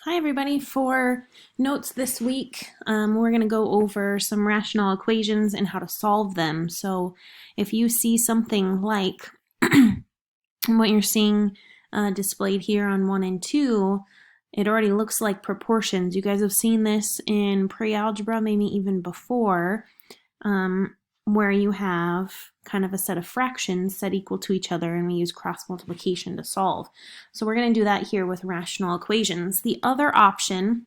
Hi everybody. For notes this week, we're going to go over some rational equations and how to solve them. So if you see something like what you're seeing displayed here on 1 and 2, it already looks like proportions. You guys have seen this in pre-algebra, maybe even before, where you have kind of a set of fractions set equal to each other, and we use cross multiplication to solve. So we're going to do that here with rational equations. The other option,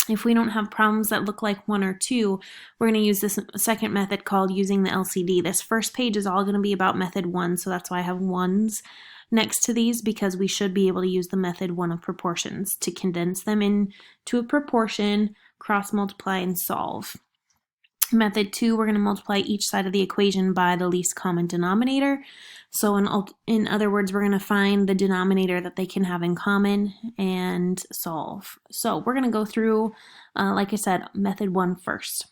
if we don't have problems that look like 1 or 2, we're going to use this second method called using the LCD. This first page is all going to be about method 1, so that's why I have 1s next to these, because we should be able to use the method 1 of proportions to condense them into a proportion, cross multiply, and solve. Method 2, we're going to multiply each side of the equation by the least common denominator. So in other words, we're going to find the denominator that they can have in common and solve. So we're going to go through, like I said, method 1 first.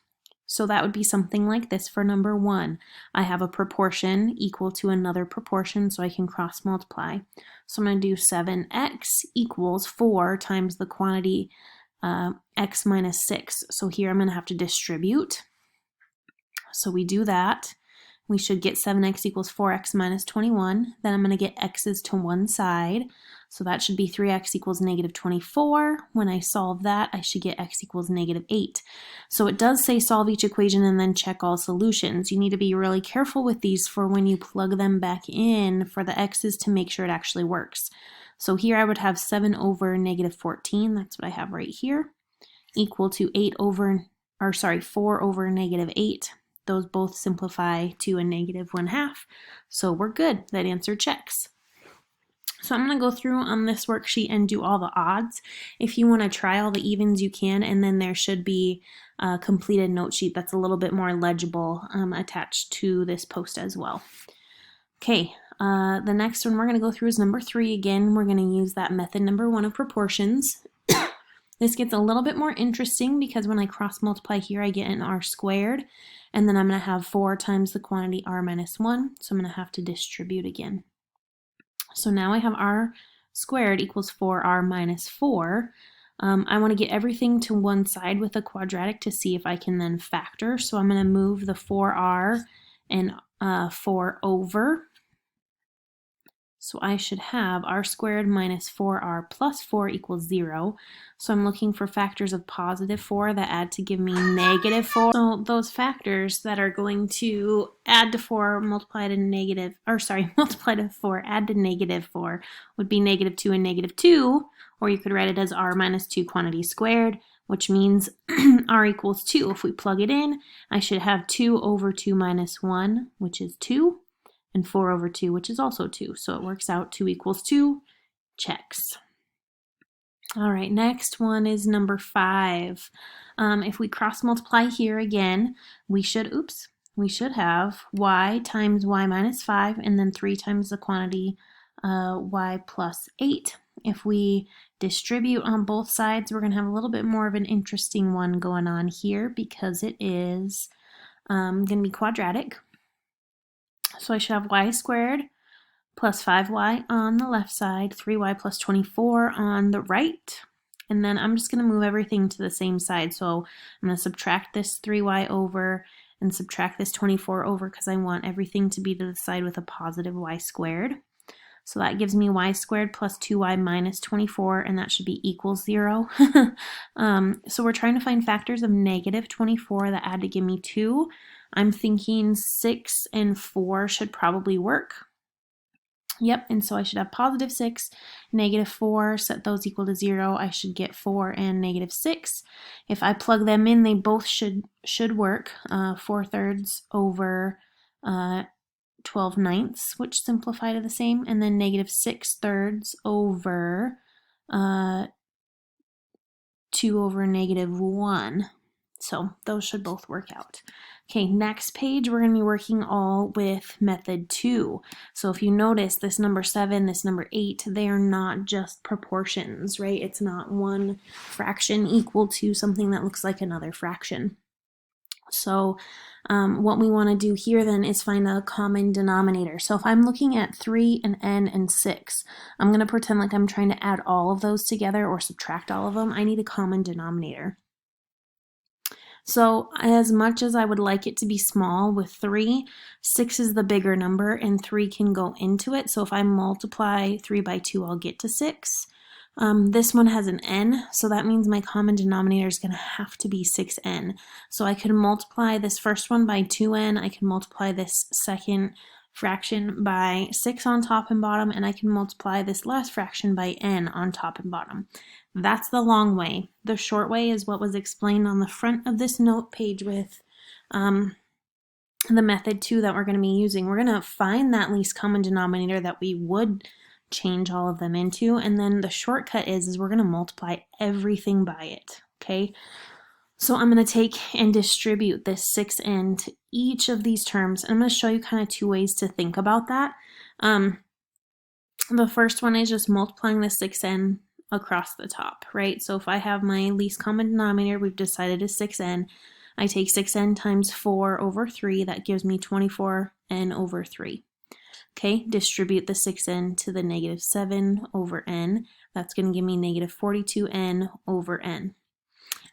So that would be something like this for number 1. I have a proportion equal to another proportion, so I can cross multiply. So I'm going to do 7x equals 4 times the quantity x minus 6. So here I'm going to have to distribute. So we do that. We should get 7x equals 4x minus 21. Then I'm going to get x's to one side. So that should be 3x equals negative 24. When I solve that, I should get x equals negative 8. So it does say solve each equation and then check all solutions. You need to be really careful with these for when you plug them back in for the x's to make sure it actually works. So here I would have 7 over negative 14. That's what I have right here. Equal to 4 over negative 8. Those both simplify to a negative 1/2. So we're good. That answer checks. So I'm going to go through on this worksheet and do all the odds. If you want to try all the evens, you can, and then there should be a completed note sheet that's a little bit more legible attached to this post as well. Okay, the next one we're going to go through is number 3 again. We're going to use that method number 1 of proportions. This gets a little bit more interesting because when I cross multiply here, I get an r squared, and then I'm going to have 4 times the quantity r minus 1, so I'm going to have to distribute again. So now I have r squared equals 4r minus 4. I want to get everything to one side with a quadratic to see if I can then factor, so I'm going to move the 4r and 4 over. So I should have r squared minus 4r plus 4 equals 0. So I'm looking for factors of positive 4 that add to give me negative 4. So those factors that are going to add to 4 multiply to 4, add to negative 4 would be negative 2 and negative 2, or you could write it as r minus 2 quantity squared, which means r equals 2. If we plug it in, I should have 2 over 2 minus 1, which is 2. And 4 over 2, which is also 2. So it works out 2 equals 2, checks. All right, next one is number 5. If we cross multiply here again, we should have y times y minus 5, and then 3 times the quantity y plus 8. If we distribute on both sides, we're going to have a little bit more of an interesting one going on here because it is going to be quadratic. So I should have y squared plus 5y on the left side, 3y plus 24 on the right. And then I'm just going to move everything to the same side. So I'm going to subtract this 3y over and subtract this 24 over because I want everything to be to the side with a positive y squared. So that gives me y squared plus 2y minus 24, and that should be equals 0. So we're trying to find factors of negative 24 that add to give me 2. I'm thinking 6 and 4 should probably work. Yep, and so I should have positive 6, negative 4, set those equal to 0. I should get 4 and negative 6. If I plug them in, they both should work. 4/3 over 12/9, which simplify to the same, and then negative 6/3 over 2 over negative 1. So those should both work out. Okay, next page, we're going to be working all with method 2. So if you notice, this number 7, this number 8, they are not just proportions, right? It's not one fraction equal to something that looks like another fraction. So what we want to do here then is find a common denominator. So if I'm looking at 3 and n and 6, I'm going to pretend like I'm trying to add all of those together or subtract all of them. I need a common denominator. So as much as I would like it to be small with 3, 6 is the bigger number and 3 can go into it. So if I multiply 3 by 2, I'll get to 6. This one has an n, so that means my common denominator is going to have to be 6n. So I can multiply this first one by 2n, I can multiply this second fraction by 6 on top and bottom, and I can multiply this last fraction by n on top and bottom. That's the long way. The short way is what was explained on the front of this note page with the method 2 that we're going to be using. We're going to find that least common denominator that we would change all of them into, and then the shortcut is we're going to multiply everything by it. Okay, so I'm going to take and distribute this 6n to each of these terms, and I'm going to show you kind of 2 ways to think about that. The first one is just multiplying the 6n across the top, right? So if I have my least common denominator, we've decided is 6n, I take 6n times 4 over 3, that gives me 24n over 3. Okay, distribute the 6n to the negative 7 over n. That's going to give me negative 42n over n.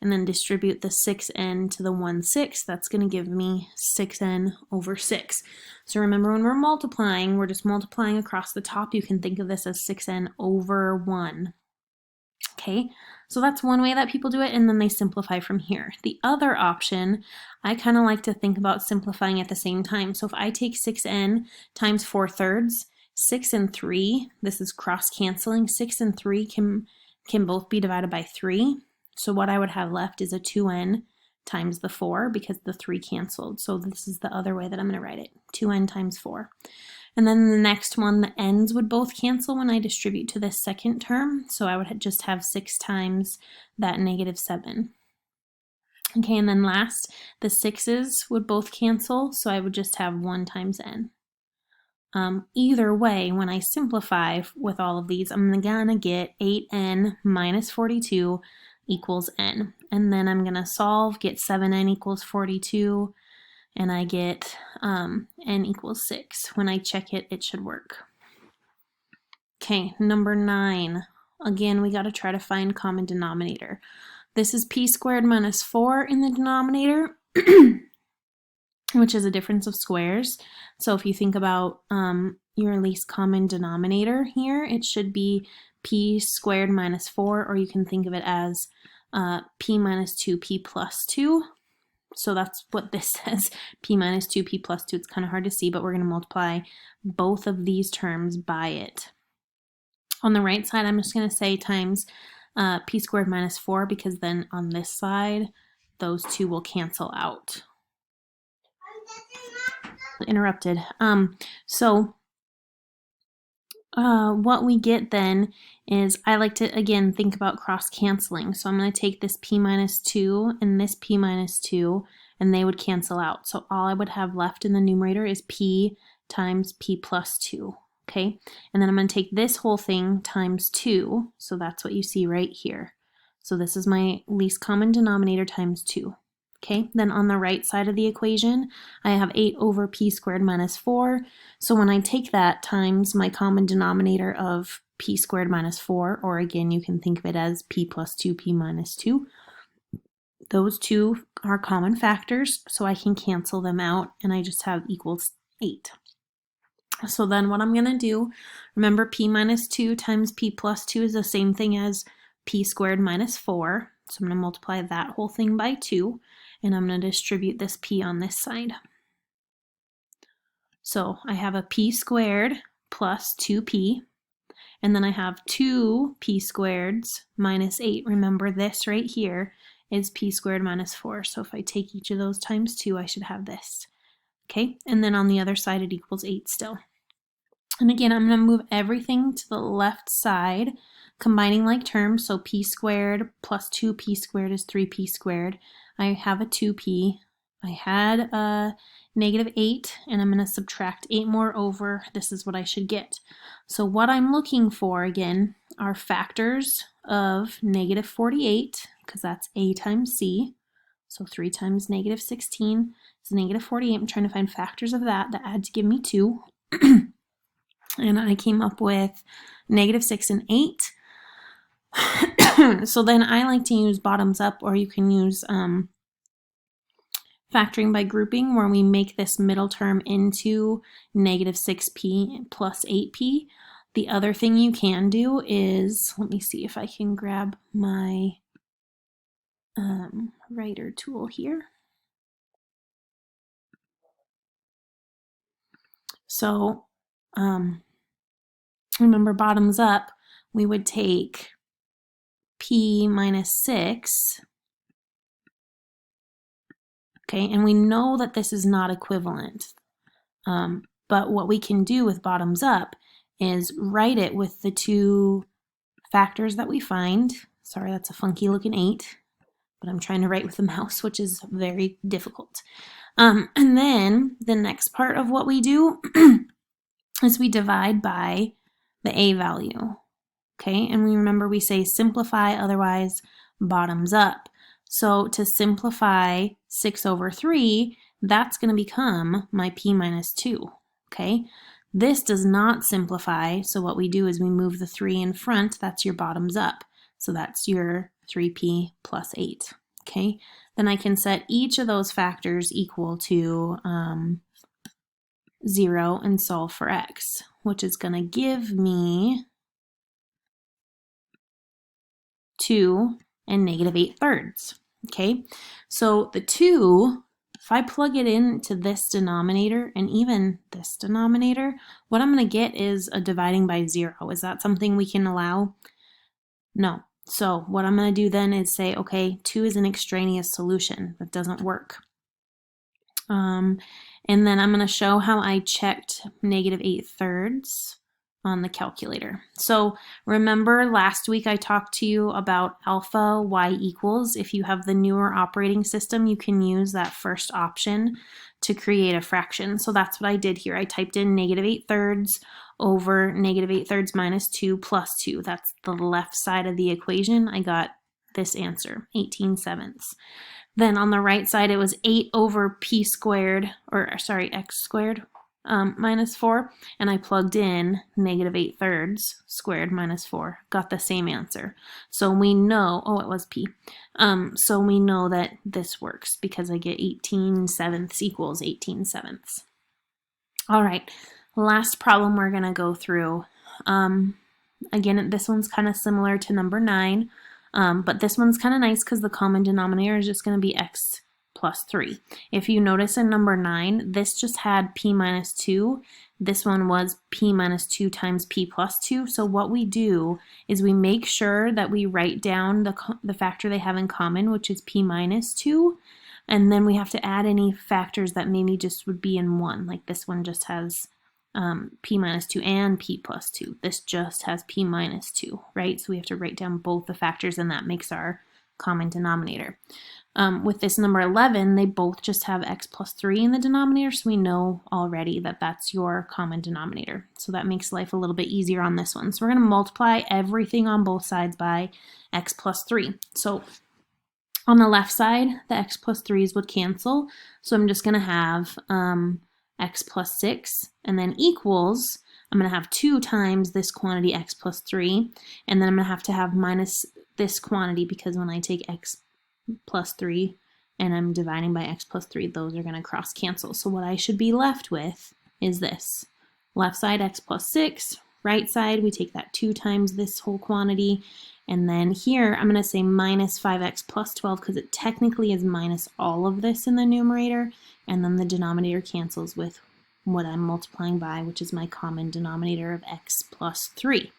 And then distribute the 6n to the 1/6. That's going to give me 6n over 6. So remember, when we're multiplying, we're just multiplying across the top. You can think of this as 6n over 1. Okay, so that's one way that people do it, and then they simplify from here. The other option, I kind of like to think about simplifying at the same time. So if I take 6n times 4/3, 6 and 3, this is cross-canceling, 6 and 3 can both be divided by 3. So what I would have left is a 2n times the 4 because the 3 canceled. So this is the other way that I'm going to write it, 2n times 4. And then the next one, the n's would both cancel when I distribute to this second term. So I would just have 6 times that negative 7. Okay, and then last, the 6's would both cancel. So I would just have 1 times n. Either way, when I simplify with all of these, I'm going to get 8n minus 42 equals n. And then I'm going to solve, get 7n equals 42. And I get n equals 6. When I check it, it should work. Okay, number 9. Again, we got to try to find common denominator. This is p squared minus 4 in the denominator, which is a difference of squares. So if you think about your least common denominator here, it should be p squared minus 4, or you can think of it as p minus 2p plus 2. So that's what this says, p minus 2p plus 2. It's kind of hard to see, but we're going to multiply both of these terms by it. On the right side, I'm just going to say times p squared minus 4, because then on this side, those two will cancel out. Interrupted. What we get then is, I like to, again, think about cross-canceling. So I'm going to take this p minus 2 and this p minus 2, and they would cancel out. So all I would have left in the numerator is p times p plus 2, okay? And then I'm going to take this whole thing times 2, so that's what you see right here. So this is my least common denominator times 2. Okay, then on the right side of the equation, I have 8 over p squared minus 4. So when I take that times my common denominator of p squared minus 4, or again, you can think of it as p plus 2p minus 2, those two are common factors, so I can cancel them out, and I just have equals 8. So then what I'm going to do, remember p minus 2 times p plus 2 is the same thing as p squared minus 4. So I'm going to multiply that whole thing by 2. And I'm going to distribute this p on this side. So I have a p squared plus 2p, and then I have 2p squareds minus 8. Remember, this right here is p squared minus 4. So if I take each of those times 2, I should have this. Okay, and then on the other side, it equals 8 still. And again, I'm going to move everything to the left side, combining like terms. So p squared plus 2p squared is 3p squared. I have a 2p, I had a negative 8, and I'm going to subtract 8 more over. This is what I should get. So what I'm looking for, again, are factors of negative 48, because that's a times c, So 3 times negative 16 is negative 48. I'm trying to find factors of that add to give me 2. And I came up with negative 6 and 8. So then I like to use bottoms up, or you can use factoring by grouping, where we make this middle term into negative 6p plus 8p. The other thing you can do is, let me see if I can grab my writer tool here. So remember, bottoms up, we would take p minus 6, okay, and we know that this is not equivalent. But what we can do with bottoms up is write it with the 2 factors that we find. Sorry, that's a funky looking 8, but I'm trying to write with the mouse, which is very difficult. And then the next part of what we do is we divide by the a value, okay? And we remember we say simplify, otherwise bottoms up. So to simplify 6 over 3, that's going to become my p minus 2, okay? This does not simplify, so what we do is we move the 3 in front. That's your bottoms up. So that's your 3p plus 8, okay? Then I can set each of those factors equal to 0 and solve for x, which is going to give me 2 and negative 8/3, okay? So the 2, if I plug it into this denominator and even this denominator, what I'm going to get is a dividing by 0. Is that something we can allow? No. So what I'm going to do then is say, okay, 2 is an extraneous solution. That doesn't work. And then I'm going to show how I checked negative 8/3 on the calculator. So remember last week I talked to you about alpha y equals. If you have the newer operating system, you can use that first option to create a fraction. So that's what I did here. I typed in negative 8/3 over negative 8/3 minus 2 plus 2. That's the left side of the equation. I got this answer, 18/7. Then on the right side, it was 8 over p squared, or sorry, x squared minus 4, and I plugged in negative 8/3 squared minus 4, got the same answer. So we know, oh, it was p. So we know that this works because I get 18/7 equals 18/7. All right, last problem we're gonna go through. Again, this one's kind of similar to number 9, but this one's kind of nice because the common denominator is just gonna be x plus 3. If you notice in number 9, this just had p minus 2. This one was p minus 2 times p plus 2. So what we do is we make sure that we write down the factor they have in common, which is p minus 2. And then we have to add any factors that maybe just would be in one. Like this one just has p minus 2 and p plus 2. This just has p minus 2, right? So we have to write down both the factors, and that makes our common denominator. With this number 11, they both just have x plus 3 in the denominator, so we know already that that's your common denominator. So that makes life a little bit easier on this one. So we're going to multiply everything on both sides by x plus 3. So on the left side, the x plus 3's would cancel, so I'm just going to have x plus 6, and then equals, I'm going to have 2 times this quantity x plus 3, and then I'm going to have minus this quantity, because when I take x plus 3 and I'm dividing by x plus 3, those are going to cross cancel. So what I should be left with is this. Left side x plus 6, right side we take that 2 times this whole quantity, and then here I'm going to say minus 5x plus 12 because it technically is minus all of this in the numerator, and then the denominator cancels with what I'm multiplying by, which is my common denominator of x plus 3.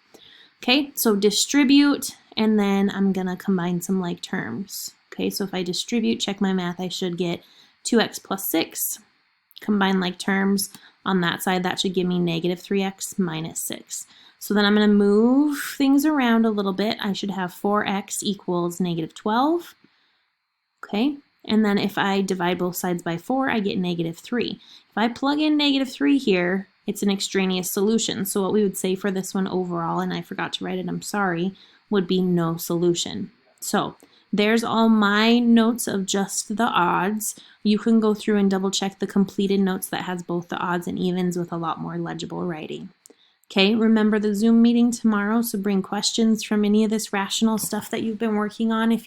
Okay, so distribute, and then I'm going to combine some like terms. Okay, so if I distribute, check my math, I should get 2x plus 6. Combine like terms on that side, that should give me negative 3x minus 6. So then I'm going to move things around a little bit. I should have 4x equals negative 12. Okay, and then if I divide both sides by 4, I get negative 3. If I plug in negative 3 here, it's an extraneous solution. So what we would say for this one overall, and I forgot to write it, I'm sorry, would be no solution. So There's all my notes of just the odds. You can go through and double check the completed notes that has both the odds and evens with a lot more legible writing. Okay, remember the Zoom meeting tomorrow, so bring questions from any of this rational stuff that you've been working on if